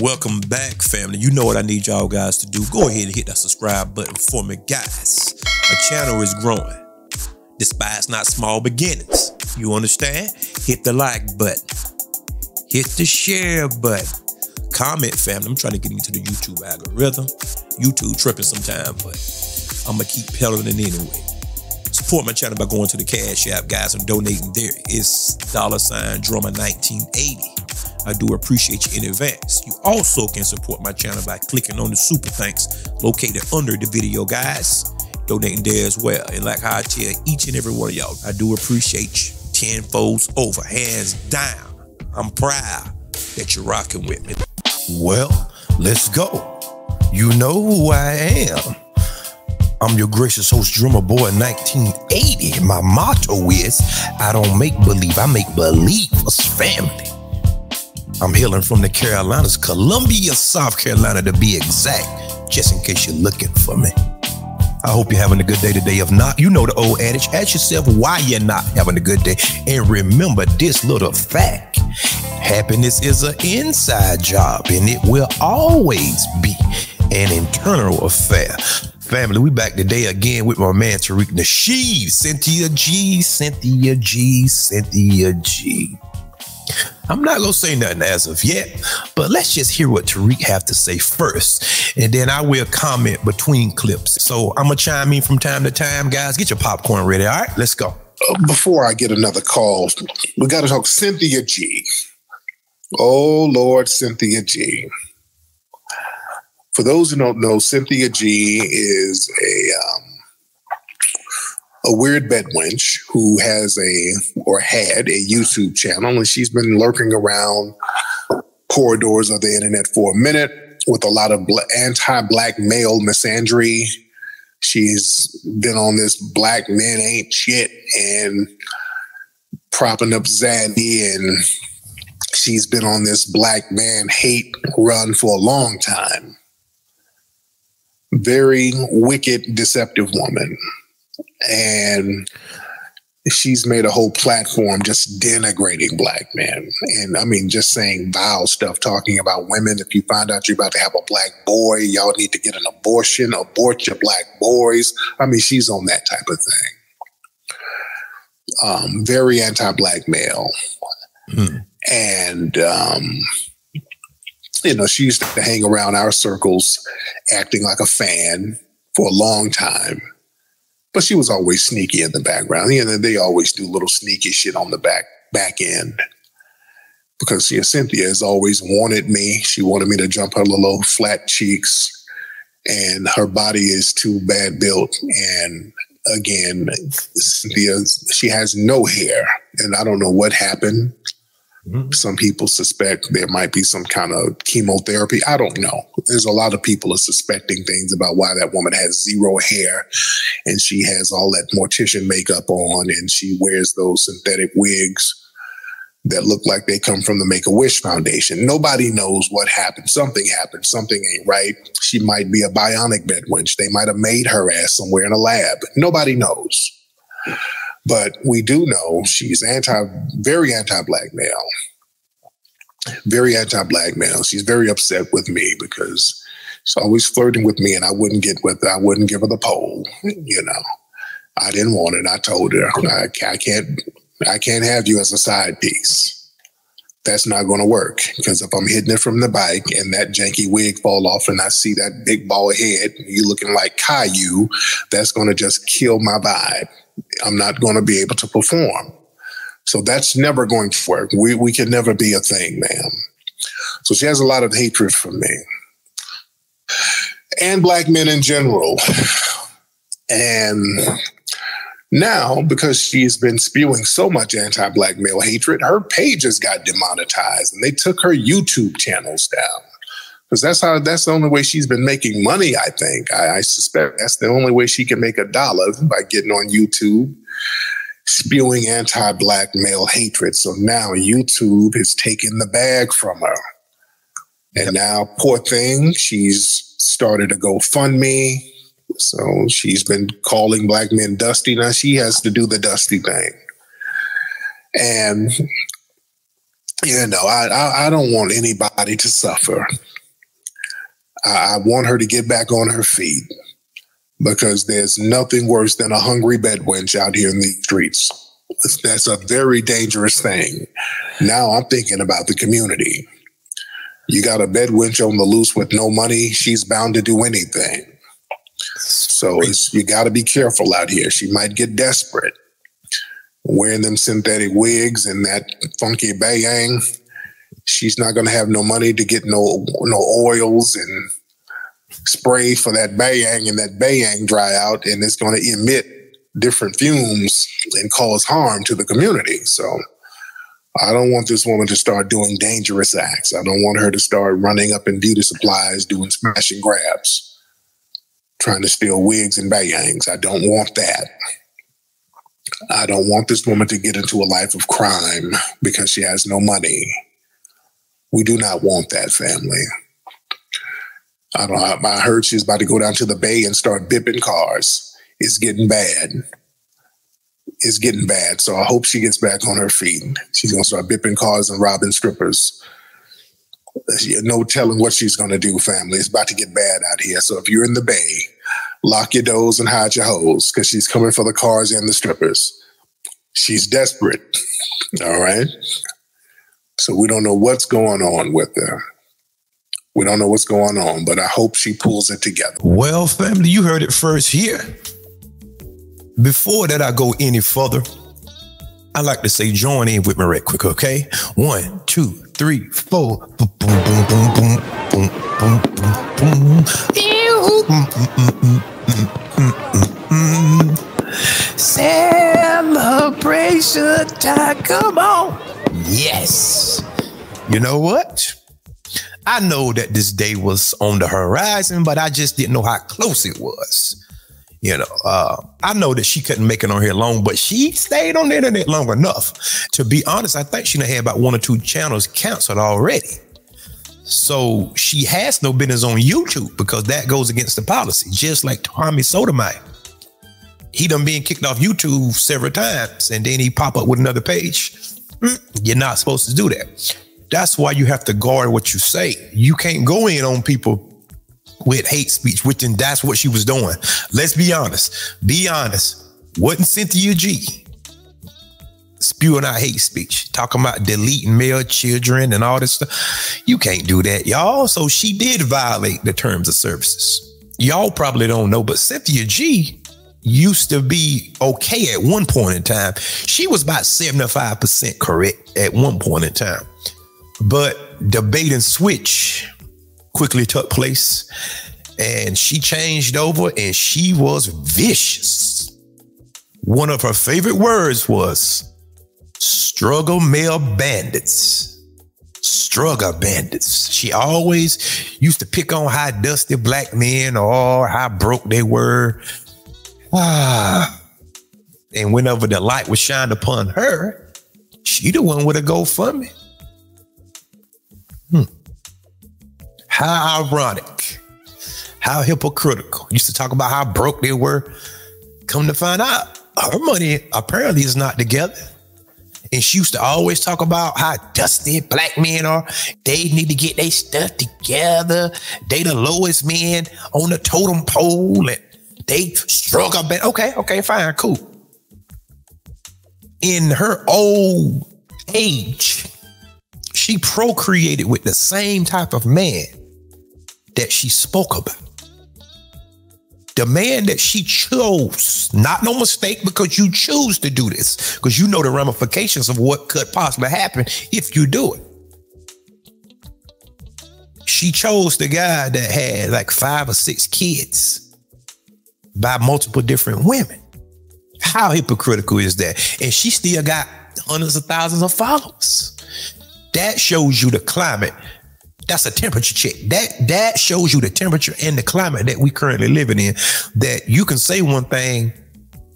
Welcome back, family. You know what I need y'all guys to do. Go ahead and hit that subscribe button for me, guys. My channel is growing. Despise not small beginnings. You understand? Hit the like button. Hit the share button. Comment, family. I'm trying to get into the YouTube algorithm. YouTube tripping sometime, but I'm going to keep peddling it anyway. Support my channel by going to the Cash App, guys, and donating there. It's $Drummer1980. I do appreciate you in advance. You also can support my channel by clicking on the super thanks located under the video, guys. Donating there as well. And like how I tell each and every one of y'all, I do appreciate you 10 folds over, hands down. I'm proud that you're rocking with me. Well, let's go. You know who I am. I'm your gracious host, Drummer Boy 1980. My motto is, I don't make believe, I make believers, family. I'm hailing from the Carolinas, Columbia, South Carolina to be exact, just in case you're looking for me. I hope you're having a good day today. If not, you know the old adage, ask yourself why you're not having a good day. And remember this little fact, happiness is an inside job and it will always be an internal affair. Family, we back today again with my man Tariq Nasheed, Cynthia G, Cynthia G, Cynthia G. I'm not going to say nothing as of yet, but let's just hear what Tariq have to say first, and then I will comment between clips. So I'm going to chime in from time to time. Guys, get your popcorn ready, all right? Let's go. Before I get another call, we got to talk Cynthia G. Oh, Lord, Cynthia G. For those who don't know, Cynthia G is a weird bedwench who has had a YouTube channel, and she's been lurking around corridors of the internet for a minute with a lot of anti-black male misandry. She's been on this black men ain't shit and propping up Zaddy, and she's been on this black man hate run for a long time. Very wicked, deceptive woman. And she's made a whole platform just denigrating black men. And I mean, just saying vile stuff, talking about women. If you find out you're about to have a black boy, y'all need to get an abortion, abort your black boys. I mean, she's on that type of thing. Very anti-black male. And, you know, she used to hang around our circles acting like a fan for a long time. But she was always sneaky in the background. You know, they always do little sneaky shit on the back end. Because Cynthia has always wanted me. She wanted me to jump her little flat cheeks. And her body is too bad built. And again, Cynthia, she has no hair. And I don't know what happened. Some people suspect there might be some kind of chemotherapy. I don't know. There's a lot of people are suspecting things about why that woman has zero hair, and she has all that mortician makeup on, and she wears those synthetic wigs that look like they come from the Make-A-Wish Foundation. Nobody knows what happened. Something happened. Something ain't right. She might be a bionic bedwench. They might have made her ass somewhere in a lab. Nobody knows. But we do know she's very anti-black male. Very anti-black male. She's very upset with me because she's always flirting with me, and I wouldn't give her the pole. You know, I didn't want it. I told her I can't have you as a side piece. That's not going to work, because if I'm hitting it from the bike and that janky wig fall off and I see that big bald head, you looking like Caillou, that's going to just kill my vibe. I'm not going to be able to perform. So that's never going to work. We can never be a thing, ma'am. So she has a lot of hatred for me and black men in general. And now, because she's been spewing so much anti-black male hatred, her pages got demonetized and they took her YouTube channels down. Because that's the only way she's been making money, I think. I suspect that's the only way she can make $1 by getting on YouTube, spewing anti-black male hatred. So now YouTube has taken the bag from her. And now, poor thing, she's started a GoFundMe. So she's been calling black men dusty. Now she has to do the dusty thing. And I don't want anybody to suffer. I want her to get back on her feet, because there's nothing worse than a hungry bedwench out here in these streets. That's a very dangerous thing. Now I'm thinking about the community. You got a bedwench on the loose with no money, she's bound to do anything. So you got to be careful out here. She might get desperate. Wearing them synthetic wigs and that funky bayang, she's not going to have no money to get no oils and spray for that bayang, and that bayang dry out, and it's going to emit different fumes and cause harm to the community. So I don't want this woman to start doing dangerous acts. I don't want her to start running up in beauty supplies, doing smash and grabs, trying to steal wigs and bayangs. I don't want that. I don't want this woman to get into a life of crime because she has no money. We do not want that, family. I heard she's about to go down to the Bay and start bipping cars. It's getting bad. It's getting bad. So I hope she gets back on her feet. She's going to start bipping cars and robbing strippers. No telling what she's going to do, family. It's about to get bad out here. So if you're in the Bay, lock your doors and hide your hoes, because she's coming for the cars and the strippers. She's desperate. All right? So we don't know what's going on with her. We don't know what's going on, but I hope she pulls it together. Well, family, you heard it first here. Before that I go any further, I like to say join in with me right quick, okay? 1, 2, 3, 4. Boom, boom, boom, boom, boom, boom, boom, boom, boom. Celebration time, come on. Yes. You know what? I know that this day was on the horizon, but I just didn't know how close it was. I know that she couldn't make it on here long, but she stayed on the internet long enough. To be honest, I think she had about 1 or 2 channels canceled already. So she has no business on YouTube, because that goes against the policy, just like Tommy Sotomayor. He done been kicked off YouTube several times, and then he pop up with another page. You're not supposed to do that. That's why you have to guard what you say. You can't go in on people with hate speech, and that's what she was doing. Let's be honest. Be honest. Wasn't Cynthia G spewing out hate speech, talking about deleting male children and all this stuff? You can't do that, y'all. So she did violate the terms of services. Y'all probably don't know, but Cynthia G used to be okay at one point in time. She was about 75% correct at one point in time. But the bait and switch quickly took place, and she changed over, and she was vicious. One of her favorite words was struggle male bandits. Struggle bandits. She always used to pick on how dusty black men or how broke they were. And whenever the light was shined upon her, she the one with a GoFundMe. How ironic. How hypocritical. Used to talk about how broke they were. Come to find out, her money apparently is not together. And she used to always talk about how dusty black men are. They need to get their stuff together. They the lowest men on the totem pole, and they struggle. Okay, fine, cool. In her old age, she procreated with the same type of man that she spoke about. The man that she chose, not no mistake, because you choose to do this, because you know the ramifications of what could possibly happen if you do it. She chose the guy that had like 5 or 6 kids by multiple different women. How hypocritical is that? And she still got hundreds of thousands of followers. That shows you the climate. That's a temperature check. That shows you the temperature and the climate that we currently living in, that you can say one thing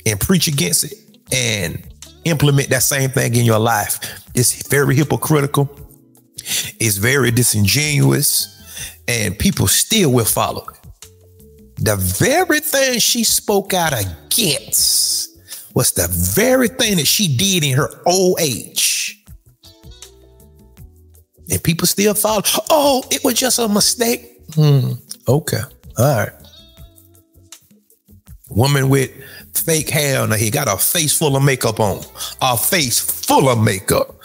and preach against it and implement that same thing in your life. It's very hypocritical. It's very disingenuous, and people still will follow it. The very thing she spoke out against was the very thing that she did in her old age. And people still follow. Oh, it was just a mistake. Okay. All right. Woman with fake hair on her head, got a face full of makeup on. A face full of makeup.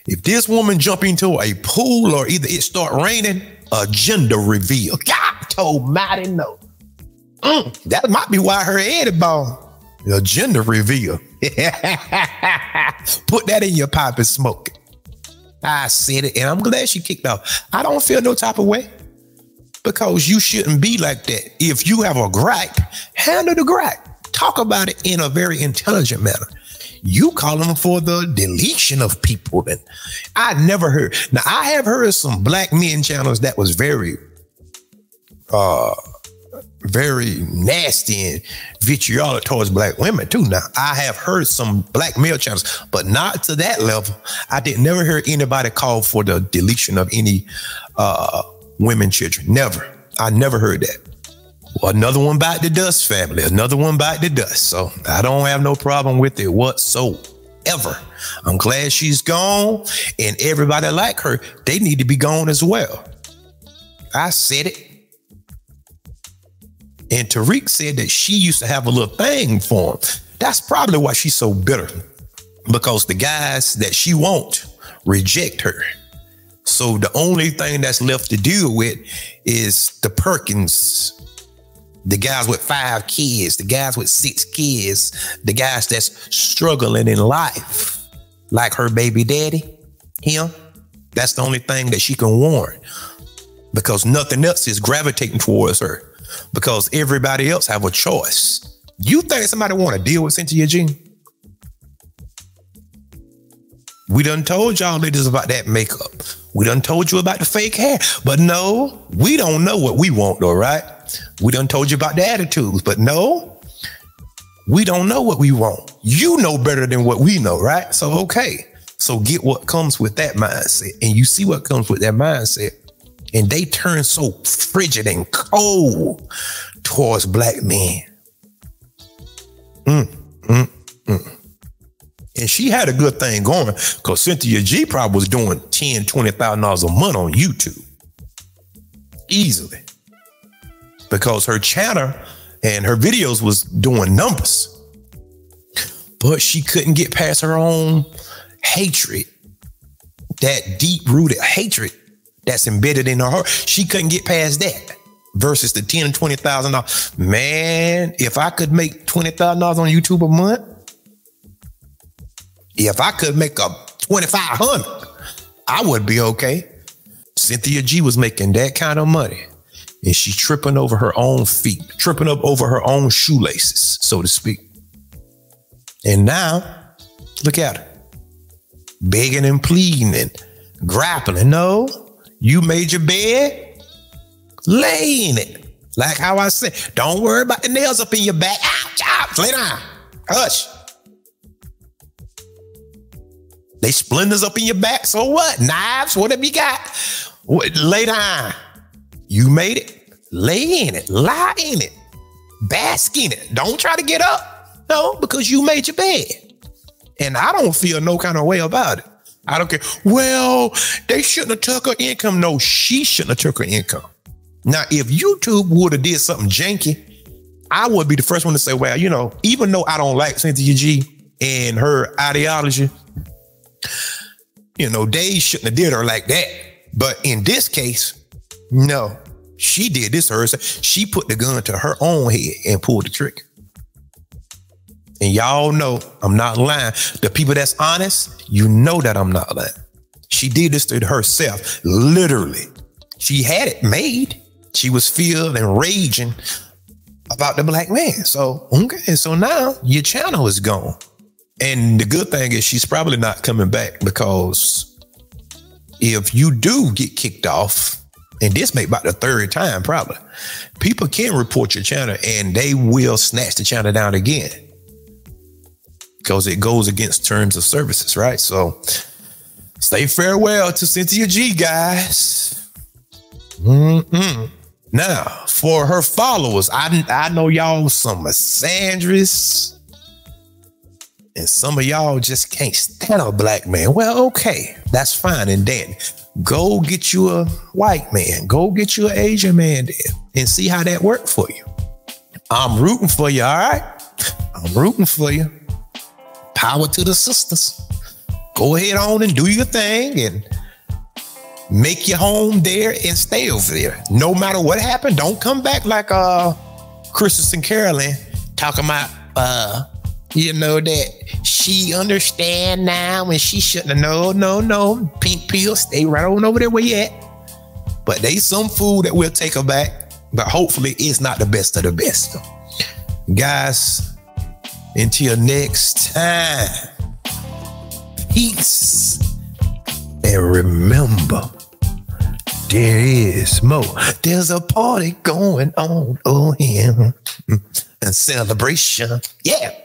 If this woman jump into a pool or either it start raining, a gender reveal. God told mighty no. That might be why her head is bald. A gender reveal. Put that in your pipe and smoke it. I said it, and I'm glad she kicked off. I don't feel no type of way because you shouldn't be like that. If you have a gripe, handle the gripe. Talk about it in a very intelligent manner. You call them for the deletion of people. And I never heard. Now, I have heard some black men channels that was very nasty and vitriolic towards black women too. Now, I have heard some black male channels, but not to that level. I didn't never hear anybody call for the deletion of any women children. Never. I never heard that. Well, another one bite the dust, family. Another one bite the dust. So I don't have no problem with it whatsoever. I'm glad she's gone, and everybody like her, they need to be gone as well. I said it. And Tariq said that she used to have a little thing for him. That's probably why she's so bitter, because the guys that she wants reject her. So the only thing that's left to deal with is the Perkins, the guys with 5 kids, the guys with 6 kids, the guys that's struggling in life, like her baby daddy, him. That's the only thing that she can warn, because nothing else is gravitating towards her. Because everybody else have a choice. You think somebody want to deal with Cynthia G? We done told y'all ladies about that makeup. We done told you about the fake hair. But no, we don't know what we want though, right? We done told you about the attitudes. But no, we don't know what we want. You know better than what we know, right? So, okay. So get what comes with that mindset. And you see what comes with that mindset. And they turn so frigid and cold towards black men. And she had a good thing going, because Cynthia G probably was doing $10,000, $20,000 a month on YouTube. Easily. Because her channel and her videos was doing numbers. But she couldn't get past her own hatred. That deep-rooted hatred that's embedded in her heart. She couldn't get past that versus the $10,000 and $20,000. Man, if I could make $20,000 on YouTube a month, if I could make a $2,500, I would be okay. Cynthia G was making that kind of money, and she tripping over her own feet, tripping up over her own shoelaces, so to speak. And now, look at her, begging and pleading and grappling. No. You made your bed, lay in it. Like how I said, don't worry about the nails up in your back. Ouch, ouch, lay down, hush. They splinters up in your back, so what? Knives, whatever you got. Lay down. You made it, lay in it, lie in it, bask in it. Don't try to get up, no, because you made your bed. And I don't feel no kind of way about it. I don't care. Well, they shouldn't have took her income. No, she shouldn't have took her income. Now, if YouTube would have did something janky, I would be the first one to say, well, you know, even though I don't like Cynthia G and her ideology, you know, they shouldn't have did her like that. But in this case, no, she did this to her. She put the gun to her own head and pulled the trigger. And y'all know I'm not lying. The people that's honest, you know that I'm not lying. She did this to herself, literally. She had it made. She was feeling and raging about the black man. So, okay, so now your channel is gone. And the good thing is she's probably not coming back, because if you do get kicked off, and this may be about the 3rd time probably, people can report your channel and they will snatch the channel down again, because it goes against terms of services, right? So say farewell to Cynthia G, guys. Now, for her followers, I know y'all some misandrous, and some of y'all just can't stand a black man. Well, okay, that's fine and dandy. Go get you a white man. Go get you an Asian man there and see how that worked for you. I'm rooting for you, all right? I'm rooting for you. Power to the sisters. Go ahead on and do your thing and make your home there and stay over there. No matter what happened, don't come back like Christmas and Carolyn talking about that she understand now and she shouldn't have. No. Pink pill, stay right on over there where you at. But they some food that will take her back, but hopefully it's not the best of the best. Guys, until next time, peace. And remember, there is more. There's a party going on here. And celebration. Yeah.